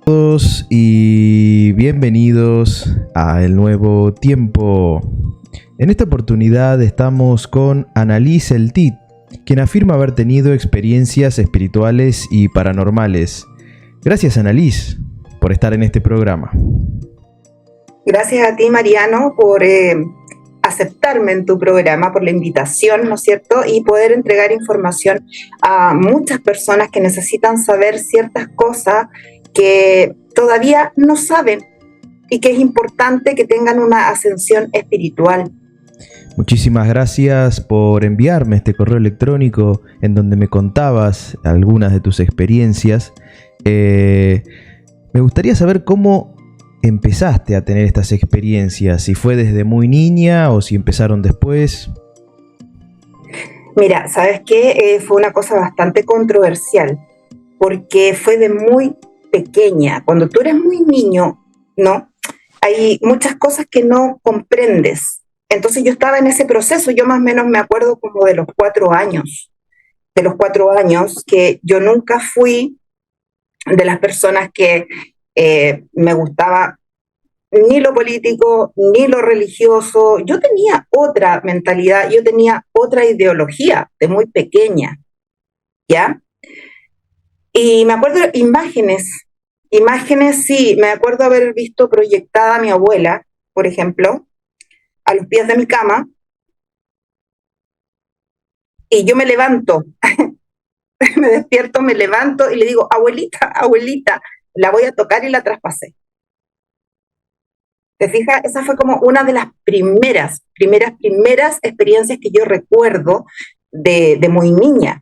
Todos y bienvenidos a El Nuevo Tiempo. En esta oportunidad estamos con Annalise El Tit, quien afirma haber tenido experiencias espirituales y paranormales. Gracias, Annalise, por estar en este programa. Gracias a ti, Mariano, por aceptarme en tu programa, por la invitación, ¿no es cierto? Y poder entregar información a muchas personas que necesitan saber ciertas cosas que todavía no saben y que es importante que tengan una ascensión espiritual. Muchísimas gracias por enviarme este correo electrónico en donde me contabas algunas de tus experiencias. Me gustaría saber cómo empezaste a tener estas experiencias, si fue desde muy niña o si empezaron después. Mira, ¿sabes qué? Fue una cosa bastante controversial, porque fue de muy pequeña. Cuando tú eres muy niño, ¿no? Hay muchas cosas que no comprendes. Entonces yo estaba en ese proceso, yo más o menos me acuerdo como de los 4 años, que yo nunca fui de las personas que me gustaba ni lo político, ni lo religioso. Yo tenía otra mentalidad, yo tenía otra ideología de muy pequeña, ¿ya? Y me acuerdo imágenes, sí, me acuerdo haber visto proyectada a mi abuela, por ejemplo, a los pies de mi cama, y yo me levanto, me despierto, me levanto y le digo, abuelita, abuelita, la voy a tocar y la traspasé. ¿Te fijas? Esa fue como una de las primeras experiencias que yo recuerdo de muy niña.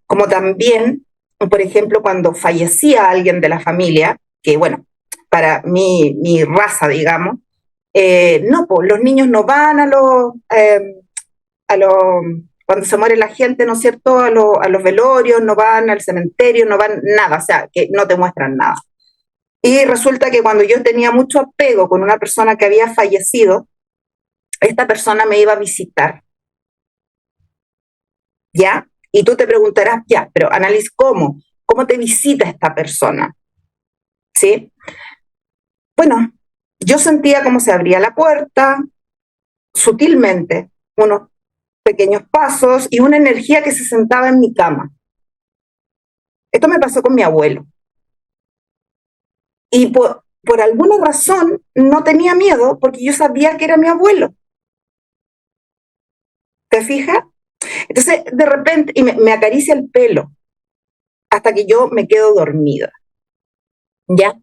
Como también, por ejemplo, cuando fallecía alguien de la familia, que bueno, para mi raza, digamos, no, pues los niños no van a los, cuando se muere la gente, ¿no es cierto?, a los velorios, no van al cementerio, no van nada, o sea, que no te muestran nada. Y resulta que cuando yo tenía mucho apego con una persona que había fallecido, esta persona me iba a visitar, ¿ya? Y tú te preguntarás, ya, pero Annalise, ¿cómo? ¿Cómo te visita esta persona? ¿Sí? Bueno, yo sentía como se abría la puerta, sutilmente, unos pequeños pasos y una energía que se sentaba en mi cama. Esto me pasó con mi abuelo. Y por alguna razón no tenía miedo porque yo sabía que era mi abuelo. ¿Te fijas? Entonces, de repente, y me acaricia el pelo hasta que yo me quedo dormida. ¿Ya?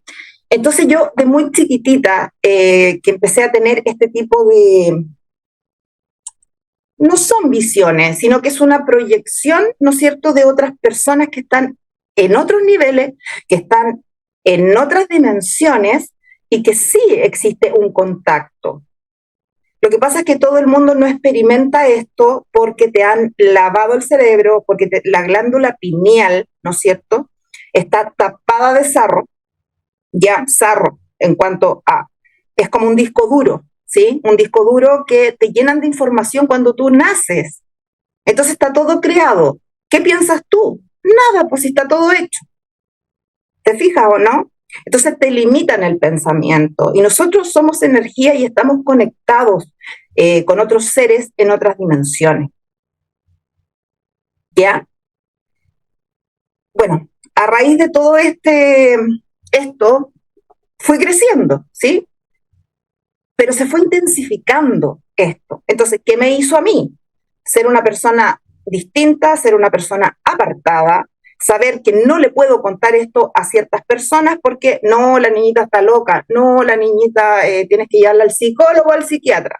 Entonces yo, de muy chiquitita, que empecé a tener este tipo de, no son visiones, sino que es una proyección, ¿no es cierto?, de otras personas que están en otros niveles, que están en otras dimensiones y que sí existe un contacto. Lo que pasa es que todo el mundo no experimenta esto porque te han lavado el cerebro, porque la glándula pineal, ¿no es cierto?, está tapada de sarro, ya sarro en cuanto a, es como un disco duro, ¿sí? Un disco duro que te llenan de información cuando tú naces. Entonces está todo creado. ¿Qué piensas tú? Nada, pues está todo hecho. ¿Te fijas o no? Entonces te limitan el pensamiento y nosotros somos energía y estamos conectados con otros seres en otras dimensiones. ¿Ya? Bueno, a raíz de todo esto, fui creciendo, ¿sí? Pero se fue intensificando esto. Entonces, ¿qué me hizo a mí? Ser una persona distinta, ser una persona apartada, saber que no le puedo contar esto a ciertas personas porque no, la niñita está loca, no, la niñita tienes que llevarla al psicólogo o al psiquiatra.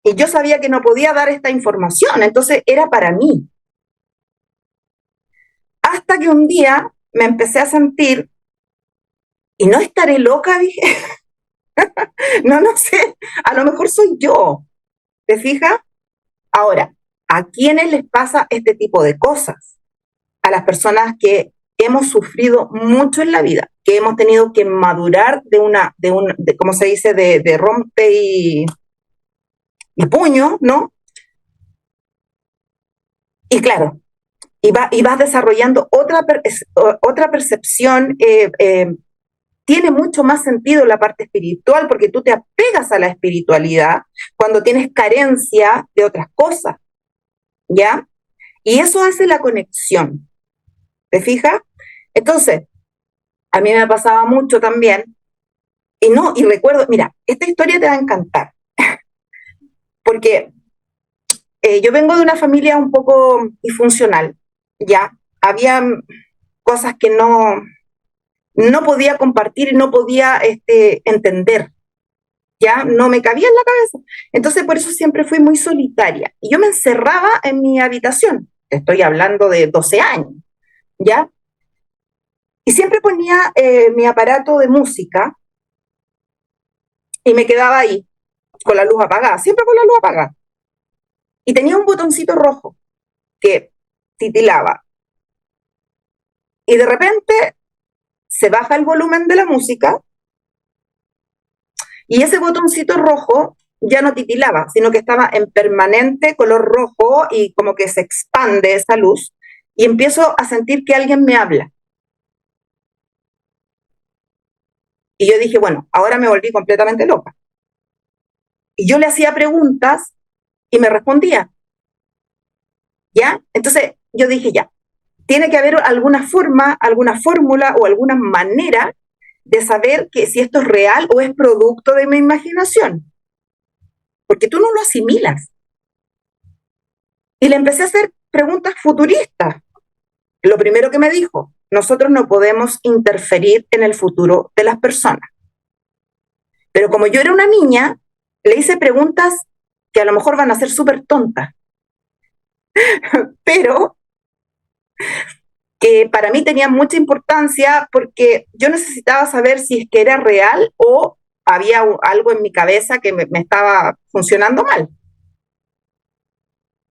Y yo sabía que no podía dar esta información, entonces era para mí. Hasta que un día me empecé a sentir, y no estaré loca, dije, no sé, a lo mejor soy yo, ¿te fijas? Ahora, ¿a quiénes les pasa este tipo de cosas? A las personas que hemos sufrido mucho en la vida, que hemos tenido que madurar de ¿cómo se dice?, de rompe y puño, ¿no? Y claro, y vas desarrollando otra percepción. Tiene mucho más sentido la parte espiritual porque tú te apegas a la espiritualidad cuando tienes carencia de otras cosas, ¿ya? Y eso hace la conexión, ¿te fijas? Entonces, a mí me pasaba mucho también, y recuerdo, mira, esta historia te va a encantar, porque yo vengo de una familia un poco disfuncional, ¿ya? Había cosas que no podía compartir y no podía entender, ¿ya? No me cabía en la cabeza. Entonces, por eso siempre fui muy solitaria. Y yo me encerraba en mi habitación, estoy hablando de 12 años, ¿ya? Y siempre ponía mi aparato de música y me quedaba ahí, con la luz apagada, siempre con la luz apagada. Y tenía un botoncito rojo que titilaba. Y de repente se baja el volumen de la música y ese botoncito rojo ya no titilaba, sino que estaba en permanente color rojo y como que se expande esa luz y empiezo a sentir que alguien me habla. Y yo dije, bueno, ahora me volví completamente loca. Y yo le hacía preguntas y me respondía, ¿ya? Entonces yo dije, ya, tiene que haber alguna forma, alguna fórmula o alguna manera de saber que si esto es real o es producto de mi imaginación, porque tú no lo asimilas. Y le empecé a hacer preguntas futuristas. Lo primero que me dijo, nosotros no podemos interferir en el futuro de las personas. Pero como yo era una niña, le hice preguntas que a lo mejor van a ser súper tontas, pero que para mí tenían mucha importancia porque yo necesitaba saber si es que era real o había algo en mi cabeza que me estaba funcionando mal.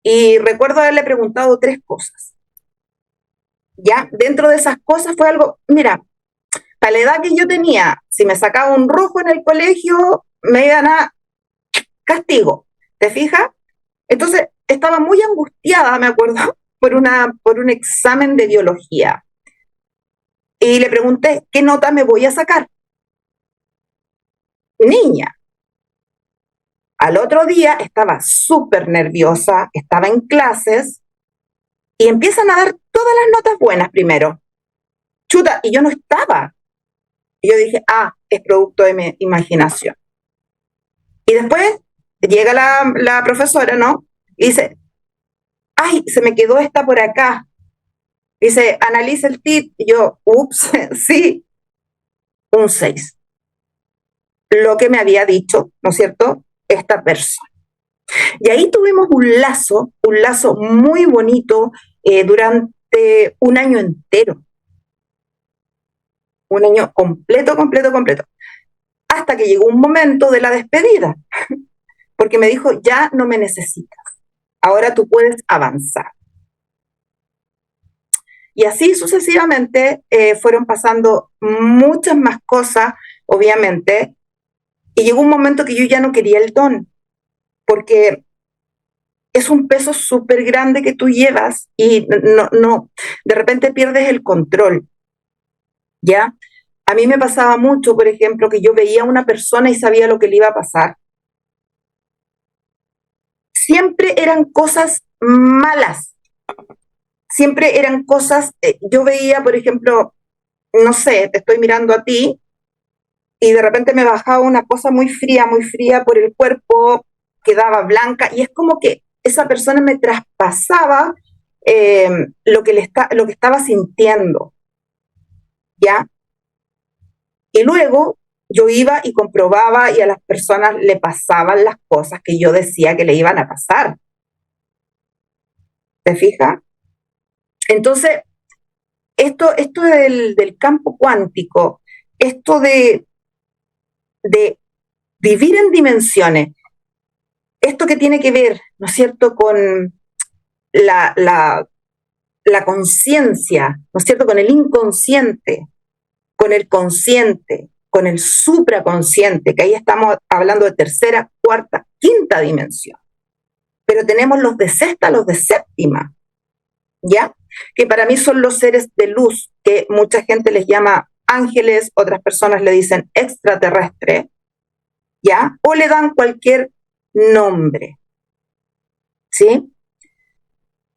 Y recuerdo haberle preguntado 3 cosas. Ya, dentro de esas cosas fue algo, mira, para la edad que yo tenía, si me sacaba un rojo en el colegio, me iban a castigo, ¿te fijas? Entonces, estaba muy angustiada, me acuerdo, por un examen de biología. Y le pregunté, ¿qué nota me voy a sacar? Niña. Al otro día estaba súper nerviosa, estaba en clases y empiezan a dar todas las notas buenas primero. Chuta, y yo no estaba. Y yo dije, es producto de mi imaginación. Y después llega la profesora, ¿no? Y dice, ay, se me quedó esta por acá. Dice, analiza el TIT. Y yo, ups, sí, un 6. Lo que me había dicho, ¿no es cierto?, esta persona. Y ahí tuvimos un lazo muy bonito durante un año entero. Un año completo, completo, completo. Hasta que llegó un momento de la despedida, porque me dijo, ya no me necesitas, ahora tú puedes avanzar. Y así sucesivamente fueron pasando muchas más cosas, obviamente, y llegó un momento que yo ya no quería el don, porque es un peso súper grande que tú llevas y de repente pierdes el control, ¿ya? A mí me pasaba mucho, por ejemplo, que yo veía a una persona y sabía lo que le iba a pasar. Siempre eran cosas malas, siempre eran cosas, yo veía, por ejemplo, no sé, te estoy mirando a ti y de repente me bajaba una cosa muy fría por el cuerpo, quedaba blanca y es como que esa persona me traspasaba lo que estaba sintiendo, ¿ya? Y luego yo iba y comprobaba y a las personas le pasaban las cosas que yo decía que le iban a pasar. ¿Te fijas? Entonces, esto del campo cuántico, esto de vivir en dimensiones, esto que tiene que ver, ¿no es cierto?, con la conciencia, ¿no es cierto?, con el inconsciente, con el consciente, con el supraconsciente, que ahí estamos hablando de tercera, cuarta, quinta dimensión. Pero tenemos los de sexta, los de séptima, ¿ya? que para mí son los seres de luz, que mucha gente les llama ángeles, otras personas le dicen extraterrestre, ¿ya? O le dan cualquier nombre, ¿sí?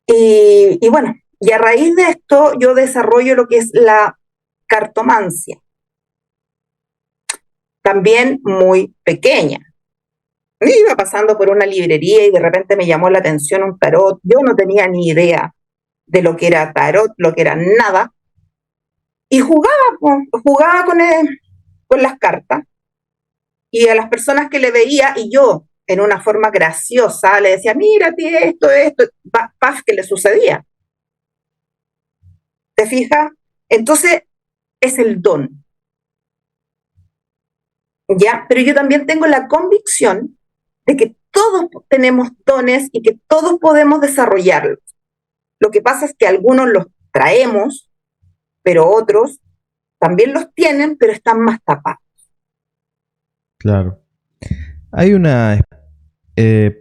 Y bueno, y a raíz de esto yo desarrollo lo que es la cartomancia, también muy pequeña. Iba pasando por una librería y de repente me llamó la atención un tarot. Yo no tenía ni idea de lo que era tarot, lo que era nada. Y jugaba con las cartas. Y a las personas que le veía, y yo, en una forma graciosa, le decía, mírate esto, paz, que le sucedía. ¿Te fijas? Entonces, es el don. ¿Ya? Pero yo también tengo la convicción de que todos tenemos dones y que todos podemos desarrollarlos. Lo que pasa es que algunos los traemos, pero otros también los tienen, pero están más tapados. Claro. Hay una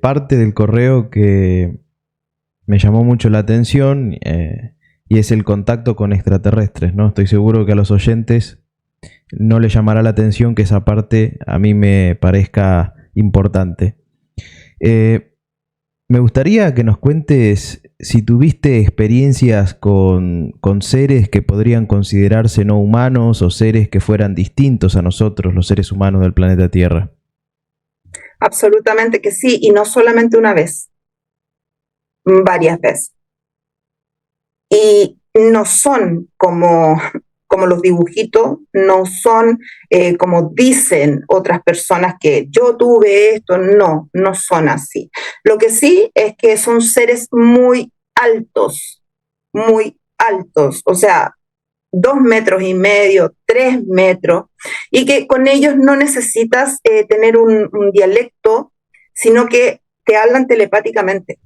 parte del correo que me llamó mucho la atención y es el contacto con extraterrestres, ¿no? Estoy seguro que a los oyentes no les llamará la atención que esa parte a mí me parezca importante. Me gustaría que nos cuentes si tuviste experiencias con seres que podrían considerarse no humanos o seres que fueran distintos a nosotros, los seres humanos del planeta Tierra. Absolutamente que sí, y no solamente una vez, varias veces. Y no son como los dibujitos, no son como dicen otras personas que yo tuve esto, no, no son así. Lo que sí es que son seres muy altos, o sea, 2,5 metros, 3 metros, y que con ellos no necesitas tener un dialecto, sino que te hablan telepáticamente,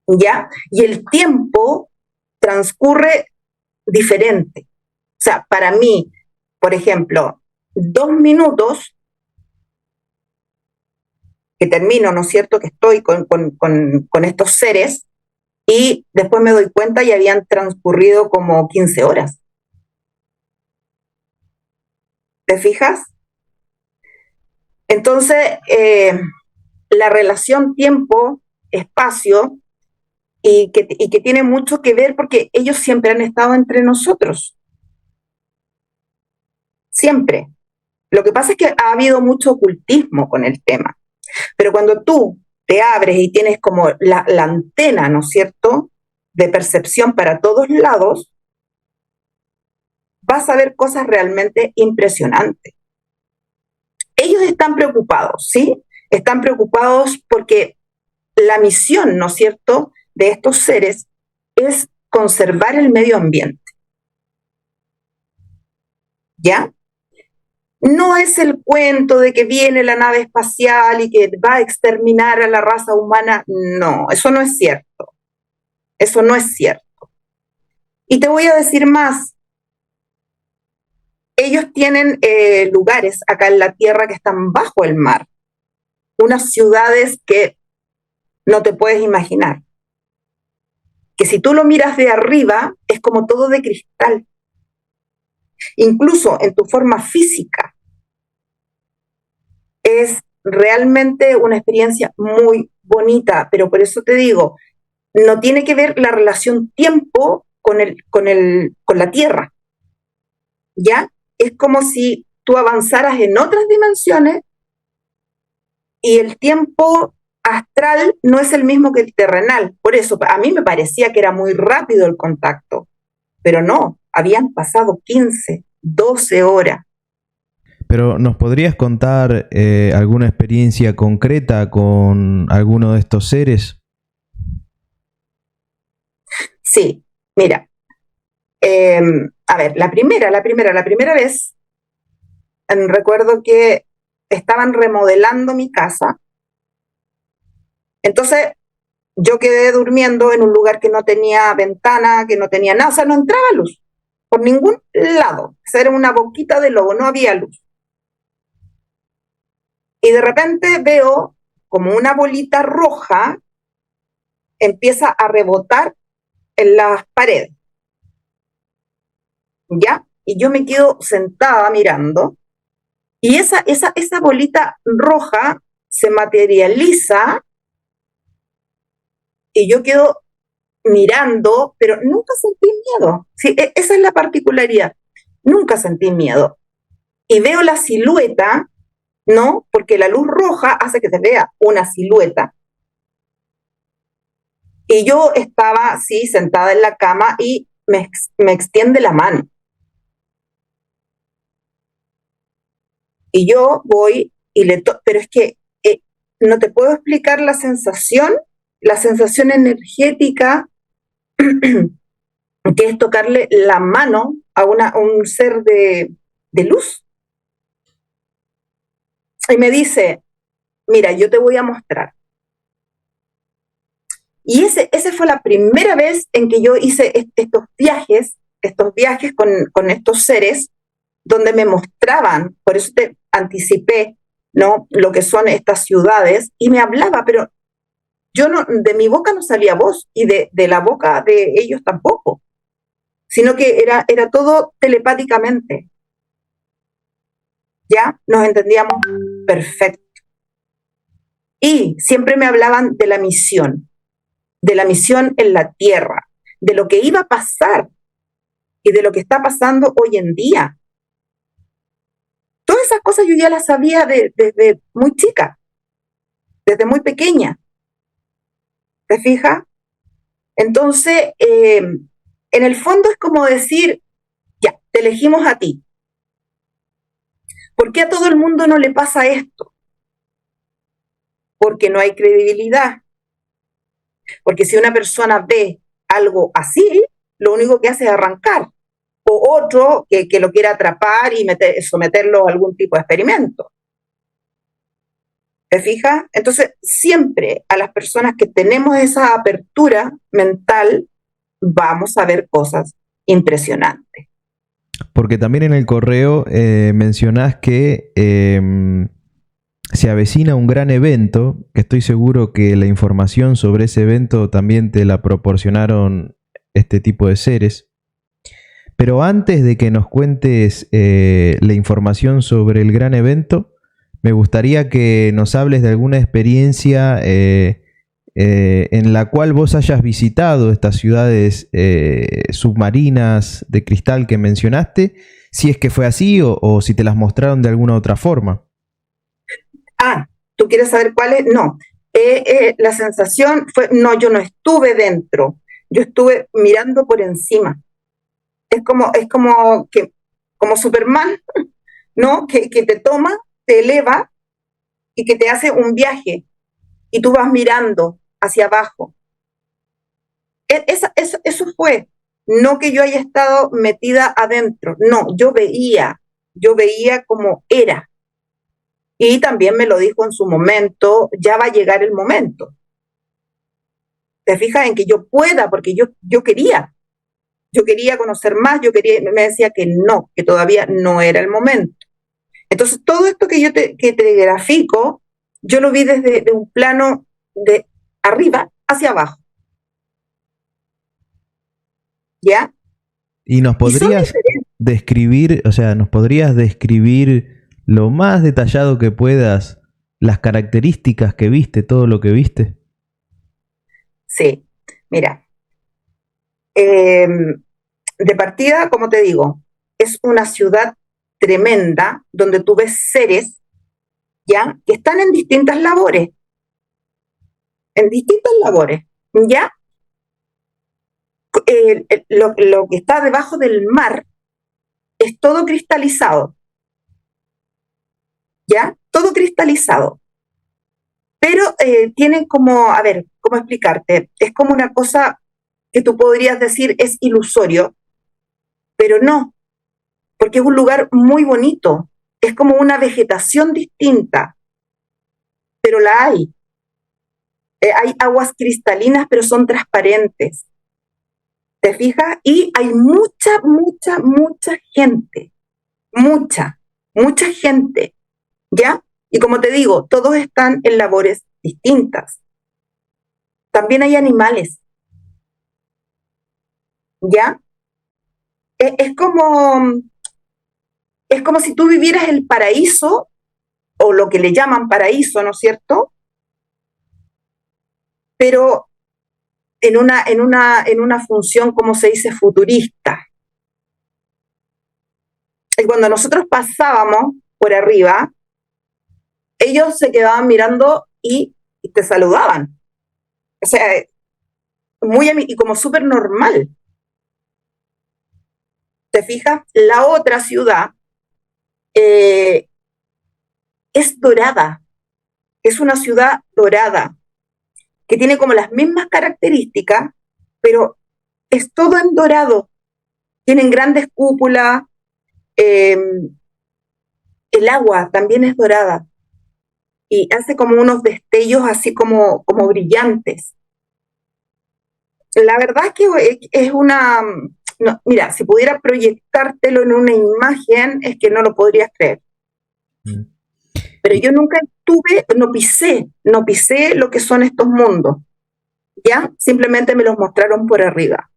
¿ya? Y el tiempo transcurre diferente. O sea, para mí, por ejemplo, 2 minutos que termino, ¿no es cierto?, que estoy con estos seres y después me doy cuenta y habían transcurrido como 15 horas. ¿Te fijas? Entonces, la relación tiempo-espacio y que tiene mucho que ver porque ellos siempre han estado entre nosotros. Siempre. Lo que pasa es que ha habido mucho ocultismo con el tema. Pero cuando tú te abres y tienes como la antena, ¿no es cierto?, de percepción para todos lados, vas a ver cosas realmente impresionantes. Ellos están preocupados, ¿sí? Están preocupados porque la misión, ¿no es cierto?, de estos seres es conservar el medio ambiente. ¿Ya? No es el cuento de que viene la nave espacial y que va a exterminar a la raza humana. No, eso no es cierto. Eso no es cierto. Y te voy a decir más. Ellos tienen lugares acá en la Tierra que están bajo el mar. Unas ciudades que no te puedes imaginar. Que si tú lo miras de arriba, es como todo de cristal. Incluso en tu forma física. Es realmente una experiencia muy bonita, pero por eso te digo, no tiene que ver la relación tiempo con la Tierra, ¿ya? Es como si tú avanzaras en otras dimensiones y el tiempo astral no es el mismo que el terrenal. Por eso a mí me parecía que era muy rápido el contacto, pero no, habían pasado 15, 12 horas. Pero ¿nos podrías contar alguna experiencia concreta con alguno de estos seres? Sí, mira, a ver, la primera vez, recuerdo que estaban remodelando mi casa, entonces yo quedé durmiendo en un lugar que no tenía ventana, que no tenía nada, o sea, no entraba luz por ningún lado, o sea, era una boquita de lobo, no había luz. Y de repente veo como una bolita roja empieza a rebotar en las paredes, ¿ya? Y yo me quedo sentada mirando, y esa bolita roja se materializa, y yo quedo mirando, pero nunca sentí miedo. Sí, esa es la particularidad. Nunca sentí miedo. Y veo la silueta, ¿no? Porque la luz roja hace que se vea una silueta. Y yo estaba así, sentada en la cama, y me extiende la mano. Y yo voy y pero es que no te puedo explicar la sensación energética que es tocarle la mano a un ser de luz. Y me dice, mira, yo te voy a mostrar. Y ese fue la primera vez en que yo hice estos viajes con estos seres, donde me mostraban, por eso te anticipé, ¿no?, lo que son estas ciudades, y me hablaba, pero yo no, de mi boca no salía voz, y de la boca de ellos tampoco, sino que era todo telepáticamente. ¿Ya? Nos entendíamos perfecto. Y siempre me hablaban de la misión en la Tierra, de lo que iba a pasar y de lo que está pasando hoy en día. Todas esas cosas yo ya las sabía desde muy chica, desde muy pequeña. ¿Te fijas? Entonces, en el fondo es como decir, ya, te elegimos a ti. ¿Por qué a todo el mundo no le pasa esto? Porque no hay credibilidad. Porque si una persona ve algo así, lo único que hace es arrancar. O otro que lo quiera atrapar y someterlo a algún tipo de experimento. ¿Te fijas? Entonces, siempre a las personas que tenemos esa apertura mental, vamos a ver cosas impresionantes. Porque también en el correo mencionás que se avecina un gran evento, que estoy seguro que la información sobre ese evento también te la proporcionaron este tipo de seres. Pero antes de que nos cuentes la información sobre el gran evento, me gustaría que nos hables de alguna experiencia en la cual vos hayas visitado estas ciudades submarinas de cristal que mencionaste, si es que fue así o si te las mostraron de alguna otra forma. Ah, ¿tú quieres saber cuál es? No. La sensación fue, no, yo no estuve dentro, yo estuve mirando por encima. Es como Superman, ¿no? Que te toma, te eleva y que te hace un viaje y tú vas mirando hacia abajo. Eso fue, no que yo haya estado metida adentro, no, yo veía como era. Y también me lo dijo en su momento, ya va a llegar el momento. ¿Te fijas en que yo pueda? Porque yo quería conocer más, me decía que no, que todavía no era el momento. Entonces, todo esto que te grafico, yo lo vi desde de un plano de arriba hacia abajo. ¿Ya? ¿Y nos podrías describir, o sea, nos podrías describir lo más detallado que puedas las características que viste, todo lo que viste? Sí, mira, de partida, como te digo, es una ciudad tremenda donde tú ves seres, ¿ya?, que están en distintas labores, ¿ya? Lo que está debajo del mar es todo cristalizado, ¿ya? Todo cristalizado. Pero tienen como, a ver, ¿cómo explicarte? Es como una cosa que tú podrías decir es ilusorio, pero no, porque es un lugar muy bonito, es como una vegetación distinta, pero la hay. Hay aguas cristalinas, pero son transparentes. ¿Te fijas? Y hay mucha gente, mucha gente, ¿ya? Y como te digo, todos están en labores distintas. también hay animales, ¿ya? Es, es como, es como si tú vivieras el paraíso, o lo que le llaman paraíso, ¿no es cierto? Pero en una función, como se dice, futurista. Y cuando nosotros pasábamos por arriba, ellos se quedaban mirando y te saludaban. O sea, y como súper normal. ¿Te fijas? La otra ciudad eh, es dorada, es una ciudad dorada, que tiene como las mismas características, pero es todo en dorado. Tienen grandes cúpulas, eh, el agua también es dorada y hace como unos destellos así como brillantes. La verdad es que es una... No, mira, si pudiera proyectártelo en una imagen, es que no lo podrías creer. Mm. Pero yo nunca estuve, no pisé lo que son estos mundos, ¿ya? Simplemente me los mostraron por arriba.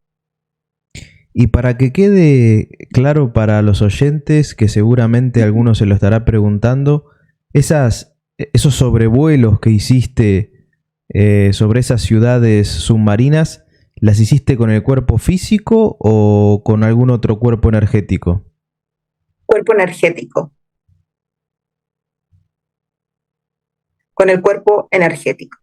Y para que quede claro para los oyentes, que seguramente alguno se lo estará preguntando, esos sobrevuelos que hiciste sobre esas ciudades submarinas, ¿las hiciste con el cuerpo físico o con algún otro cuerpo energético? Cuerpo energético, con el cuerpo energético.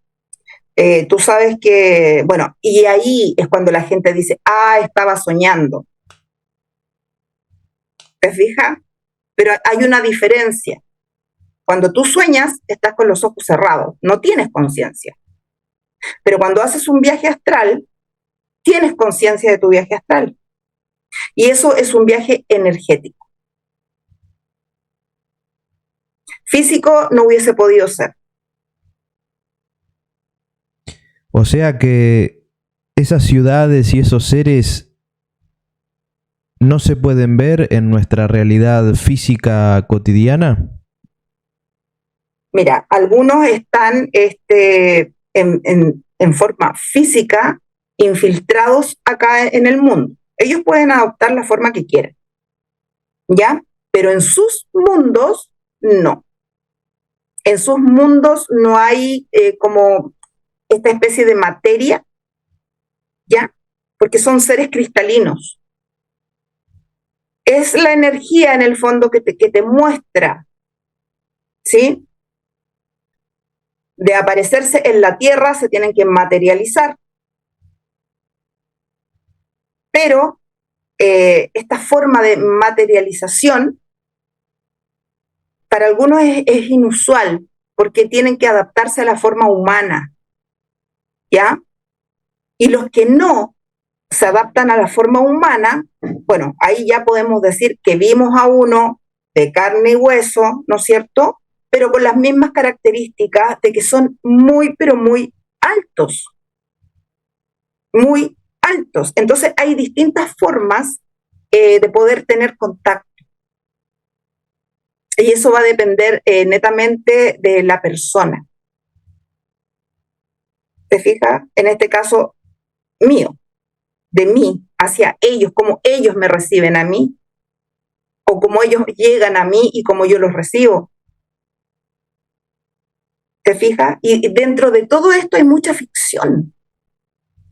Tú sabes que, bueno, y ahí es cuando la gente dice, estaba soñando. ¿Te fijas? Pero hay una diferencia. Cuando tú sueñas, estás con los ojos cerrados, no tienes conciencia. Pero cuando haces un viaje astral, tienes conciencia de tu viaje astral. Y eso es un viaje energético. Físico no hubiese podido ser. O sea que esas ciudades y esos seres no se pueden ver en nuestra realidad física cotidiana. Mira, algunos están en forma física infiltrados acá en el mundo. Ellos pueden adoptar la forma que quieran, ¿ya? Pero en sus mundos, no. En sus mundos no hay como esta especie de materia, ¿ya? Porque son seres cristalinos. Es la energía en el fondo que te muestra, ¿sí? De aparecerse en la Tierra se tienen que materializar. Pero esta forma de materialización para algunos es inusual porque tienen que adaptarse a la forma humana, ¿ya? Y los que no se adaptan a la forma humana, bueno, ahí ya podemos decir que vimos a uno de carne y hueso, ¿no es cierto? Pero con las mismas características de que son muy, pero muy altos, muy altos. Entonces hay distintas formas de poder tener contacto. Y eso va a depender netamente de la persona. ¿Te fijas? En este caso mío, de mí hacia ellos, como ellos me reciben a mí, o como ellos llegan a mí y como yo los recibo. ¿Te fijas? Y dentro de todo esto hay mucha ficción.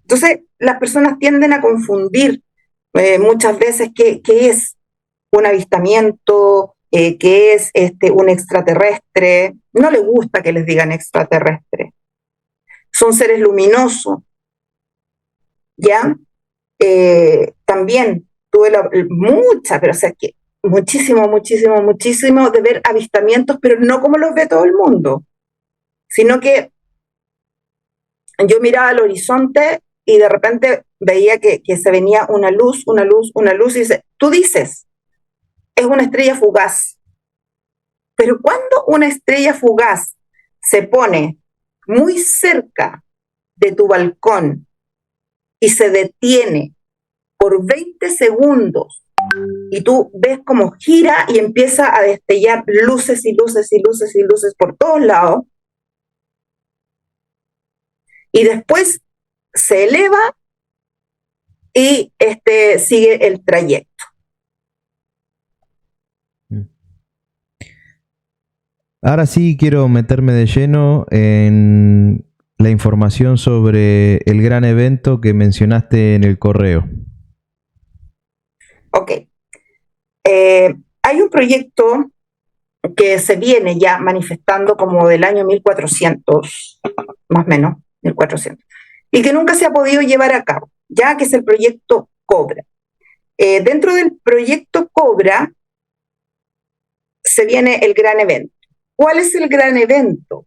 Entonces, las personas tienden a confundir muchas veces qué es un avistamiento, qué es un extraterrestre. No les gusta que les digan extraterrestre. Son seres luminosos, ¿ya? También tuve pero o sea, que muchísimo, muchísimo, muchísimo de ver avistamientos, pero no como los ve todo el mundo, sino que yo miraba al horizonte y de repente veía que se venía una luz, una luz, una luz, y tú dices, es una estrella fugaz, pero cuando una estrella fugaz se pone muy cerca de tu balcón y se detiene por 20 segundos y tú ves cómo gira y empieza a destellar luces y luces y luces y luces por todos lados, y después se eleva y sigue el trayecto. Ahora sí quiero meterme de lleno en la información sobre el gran evento que mencionaste en el correo. Ok. Hay un proyecto que se viene ya manifestando como del año 1400, más o menos, 1400, y que nunca se ha podido llevar a cabo, ya que es el proyecto Cobra. Dentro del proyecto Cobra se viene el gran evento. ¿Cuál es el gran evento?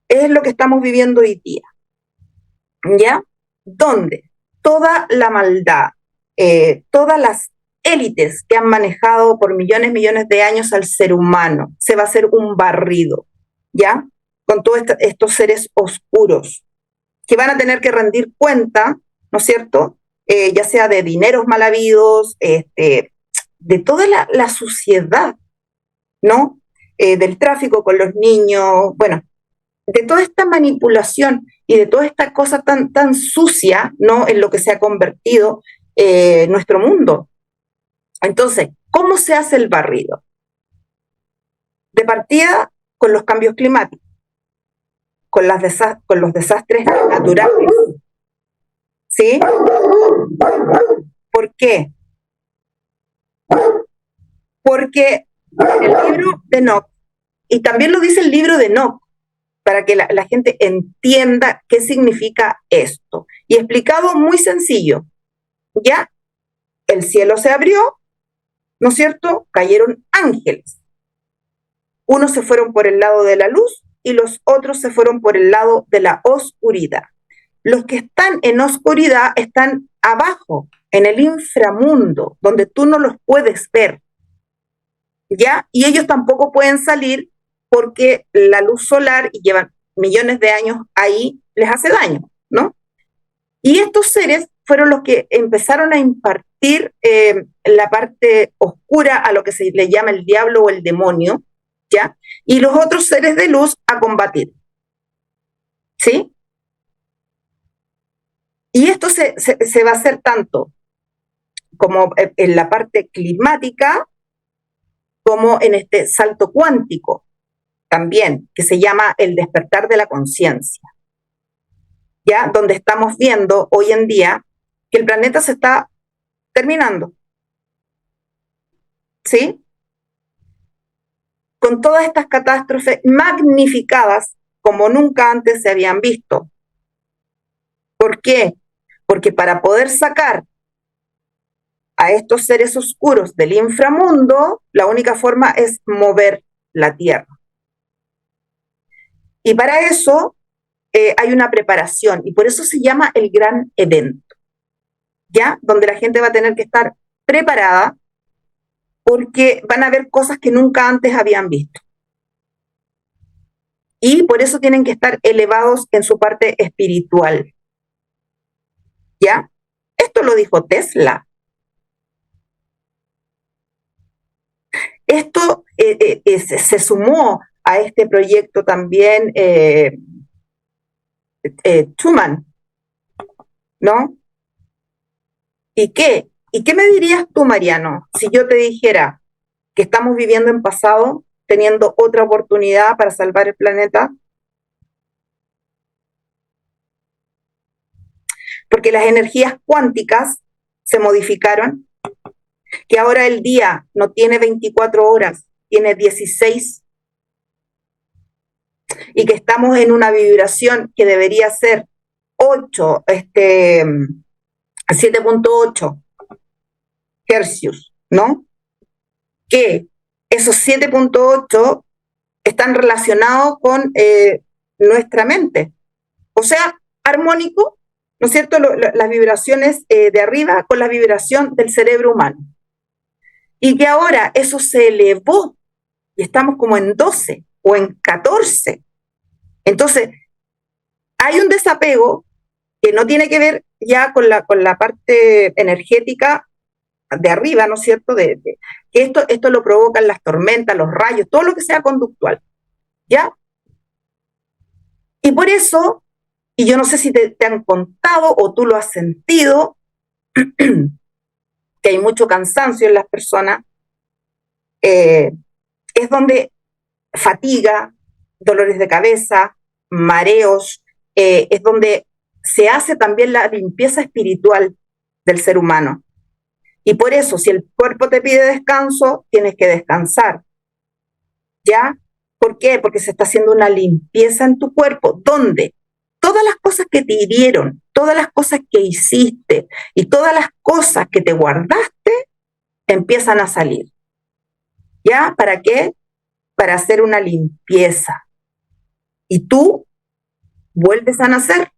Es lo que estamos viviendo hoy día, ¿ya? Donde toda la maldad, todas las élites que han manejado por millones de años al ser humano, se va a hacer un barrido, ¿ya? Con todos estos seres oscuros, que van a tener que rendir cuenta, ¿no es cierto? Ya sea de dineros mal habidos, de toda la suciedad, ¿no? Del tráfico con los niños, bueno, de toda esta manipulación y de toda esta cosa tan sucia, ¿no? En lo que se ha convertido nuestro mundo. Entonces, ¿cómo se hace el barrido? De partida, con los cambios climáticos, con los desastres naturales. ¿Sí? ¿Por qué? Porque el libro de Enoch, y también lo dice el libro de Enoch, para que la gente entienda qué significa esto. Y explicado muy sencillo, ya el cielo se abrió, ¿no es cierto? Cayeron ángeles. Unos se fueron por el lado de la luz y los otros se fueron por el lado de la oscuridad. Los que están en oscuridad están abajo, en el inframundo, donde tú no los puedes ver, ¿ya? Y ellos tampoco pueden salir porque la luz solar, y llevan millones de años ahí, les hace daño, ¿no? Y estos seres fueron los que empezaron a impartir la parte oscura a lo que se le llama el diablo o el demonio, ¿ya? Y los otros seres de luz a combatir, ¿sí? Y esto se va a hacer tanto como en la parte climática, como en este salto cuántico también, que se llama el despertar de la conciencia, ¿ya? Donde estamos viendo hoy en día que el planeta se está terminando, ¿sí? Con todas estas catástrofes magnificadas como nunca antes se habían visto. ¿Por qué? Porque para poder sacar a estos seres oscuros del inframundo, la única forma es mover la Tierra. Y para eso hay una preparación, y por eso se llama el gran evento, ¿ya? Donde la gente va a tener que estar preparada porque van a ver cosas que nunca antes habían visto. Y por eso tienen que estar elevados en su parte espiritual, ¿ya? Esto lo dijo Tesla. Esto se sumó a este proyecto también Truman, ¿no? ¿Y qué? ¿Y qué me dirías tú, Mariano, si yo te dijera que estamos viviendo en pasado, teniendo otra oportunidad para salvar el planeta? Porque las energías cuánticas se modificaron, que ahora el día no tiene 24 horas, tiene 16, y que estamos en una vibración que debería ser 8, 7.8 hercios, ¿no? Que esos 7.8 están relacionados con nuestra mente. O sea, armónico, ¿no es cierto? Las vibraciones de arriba con la vibración del cerebro humano. Y que ahora eso se elevó y estamos como en 12 o en 14. Entonces, hay un desapego que no tiene que ver ya con la parte energética de arriba, ¿no es cierto? Que esto lo provocan las tormentas, los rayos, todo lo que sea conductual, ¿ya? Y por eso y yo no sé si te han contado o tú lo has sentido, que hay mucho cansancio en las personas, es donde fatiga, dolores de cabeza, mareos, es donde se hace también la limpieza espiritual del ser humano. Y por eso, si el cuerpo te pide descanso, tienes que descansar. ¿Ya? ¿Por qué? Porque se está haciendo una limpieza en tu cuerpo, donde todas las cosas que te hirieron, todas las cosas que hiciste y todas las cosas que te guardaste empiezan a salir. ¿Ya? ¿Para qué? Para hacer una limpieza. Y tú vuelves a nacer,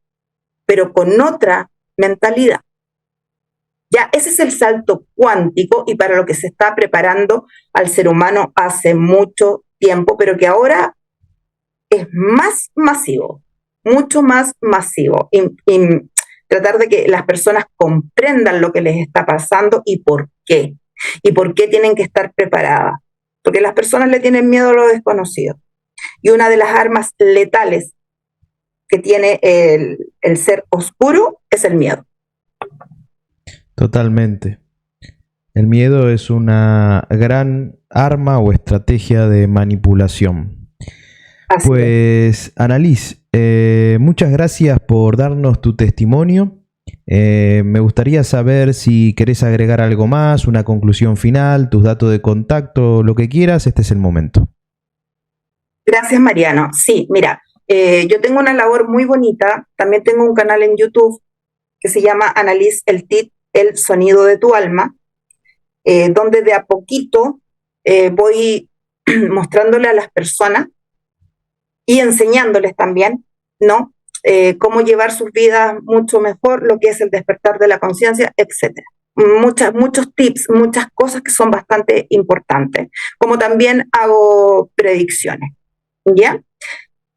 pero con otra mentalidad. Ya, ese es el salto cuántico y para lo que se está preparando al ser humano hace mucho tiempo, pero que ahora es más masivo, mucho más masivo. Y tratar de que las personas comprendan lo que les está pasando y por qué tienen que estar preparadas. Porque las personas le tienen miedo a lo desconocido. Y una de las armas letales que tiene el ser oscuro es el miedo. Totalmente. El miedo es una gran arma o estrategia de manipulación. Así Pues, Annalise, muchas gracias por darnos tu testimonio. Me gustaría saber si querés agregar algo más, una conclusión final, tus datos de contacto, lo que quieras, este es el momento. Gracias, Mariano. Sí, mira, yo tengo una labor muy bonita. También tengo un canal en YouTube que se llama Annalise El Tit, el sonido de tu alma, donde de a poquito voy mostrándole a las personas y enseñándoles también, ¿no? Cómo llevar sus vidas mucho mejor, lo que es el despertar de la conciencia, etcétera. Muchos tips, muchas cosas que son bastante importantes, como también hago predicciones, ¿ya?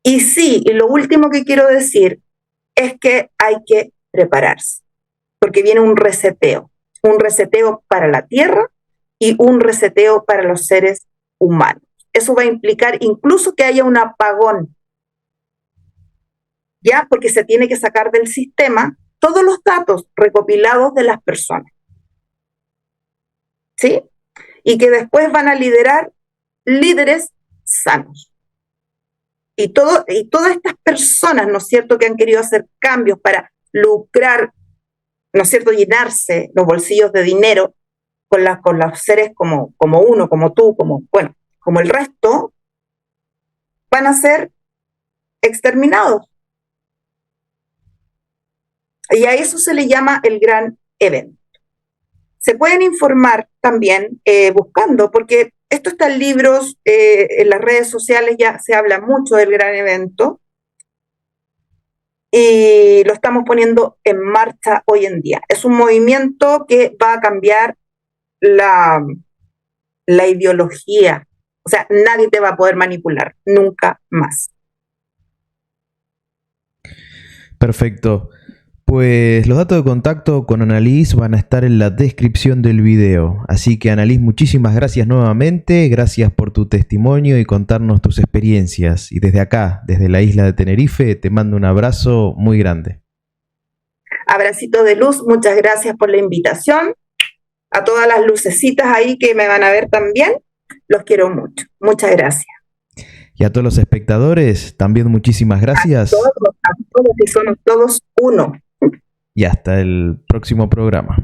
Y sí, y lo último que quiero decir es que hay que prepararse, porque viene un reseteo para la Tierra y un reseteo para los seres humanos. Eso va a implicar incluso que haya un apagón, ¿ya? Porque se tiene que sacar del sistema todos los datos recopilados de las personas, ¿sí? Y que después van a liderar líderes sanos. Y todas estas personas, ¿no es cierto?, que han querido hacer cambios para lucrar, ¿no es cierto?, llenarse los bolsillos de dinero con los seres como uno, como tú, como el resto, van a ser exterminados. Y a eso se le llama el gran evento. Se pueden informar también buscando, porque esto está en libros, en las redes sociales ya se habla mucho del gran evento y lo estamos poniendo en marcha hoy en día. Es un movimiento que va a cambiar la ideología. O sea, nadie te va a poder manipular, nunca más. Perfecto. Pues los datos de contacto con Annalise van a estar en la descripción del video. Así que Annalise, muchísimas gracias nuevamente. Gracias por tu testimonio y contarnos tus experiencias. Y desde acá, desde la isla de Tenerife, te mando un abrazo muy grande. Abracito de luz, muchas gracias por la invitación. A todas las lucecitas ahí que me van a ver también, los quiero mucho. Muchas gracias. Y a todos los espectadores, también muchísimas gracias. A todos, que somos todos uno. Y hasta el próximo programa.